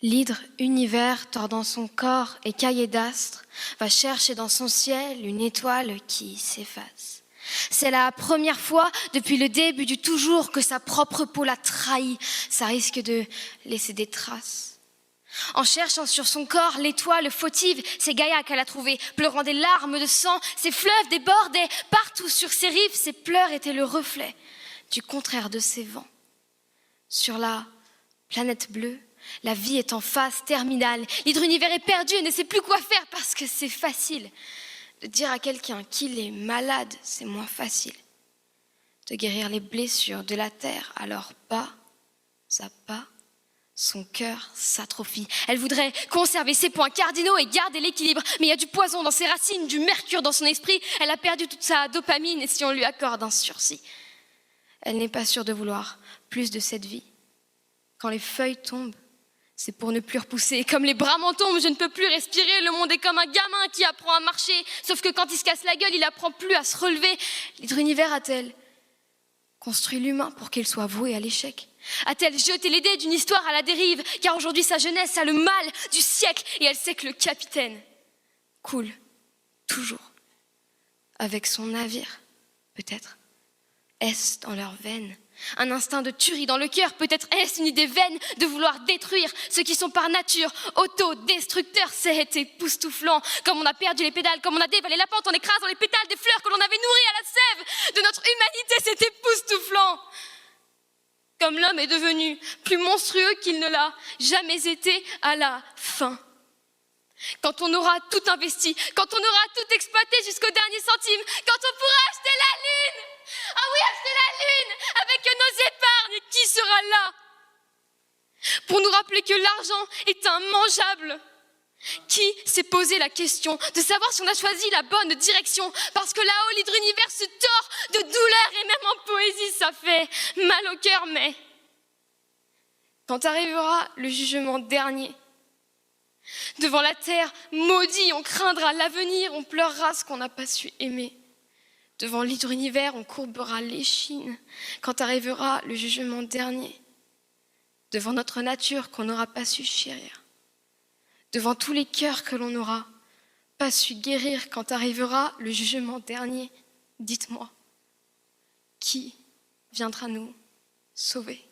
L'hydre univers tordant son corps écaillé d'astres va chercher dans son ciel une étoile qui s'efface. C'est la première fois depuis le début du toujours que sa propre peau l'a trahi. Ça risque de laisser des traces. En cherchant sur son corps l'étoile fautive, c'est Gaïa qu'elle a trouvée, pleurant des larmes de sang. Ses fleuves débordaient partout sur ses rives. Ses pleurs étaient le reflet du contraire de ses vents. Sur la planète bleue, la vie est en phase terminale. L'hydre univers est perdu et ne sait plus quoi faire parce que c'est facile. De dire à quelqu'un qu'il est malade, c'est moins facile. De guérir les blessures de la terre, alors pas à pas, son cœur s'atrophie. Elle voudrait conserver ses points cardinaux et garder l'équilibre, mais il y a du poison dans ses racines, du mercure dans son esprit. Elle a perdu toute sa dopamine et si on lui accorde un sursis, elle n'est pas sûre de vouloir plus de cette vie. Quand les feuilles tombent, c'est pour ne plus repousser. Comme les bras m'en tombent, je ne peux plus respirer. Le monde est comme un gamin qui apprend à marcher. Sauf que quand il se casse la gueule, il n'apprend plus à se relever. L'hydre univers a-t-elle construit l'humain pour qu'il soit voué à l'échec? A-t-elle jeté les dés d'une histoire à la dérive? Car aujourd'hui, sa jeunesse a le mal du siècle. Et elle sait que le capitaine coule toujours avec son navire. Peut-être est-ce dans leurs veines un instinct de tuerie dans le cœur? Peut-être est-ce une idée vaine de vouloir détruire ceux qui sont par nature autodestructeurs? C'est époustouflant. Comme on a perdu les pédales, comme on a dévalé la pente en écrasant les pétales des fleurs que l'on avait nourries à la sève de notre humanité, c'est époustouflant. Comme l'homme est devenu plus monstrueux qu'il ne l'a jamais été à la fin. Quand on aura tout investi, quand on aura tout exploité jusqu'au dernier centime, quand on pourra acheter la lune. Ah oui, acheter la lune avec nos épargnes, qui sera là pour nous rappeler que l'argent est immangeable? Qui s'est posé la question de savoir si on a choisi la bonne direction? Parce que là-haut, l'hydre univers se tord de douleur et même en poésie, ça fait mal au cœur, mais quand arrivera le jugement dernier, devant la terre maudite, on craindra l'avenir, on pleurera ce qu'on n'a pas su aimer. Devant l'hydre univers, on courbera l'échine quand arrivera le jugement dernier. Devant notre nature qu'on n'aura pas su chérir. Devant tous les cœurs que l'on n'aura pas su guérir quand arrivera le jugement dernier. Dites-moi, qui viendra nous sauver ?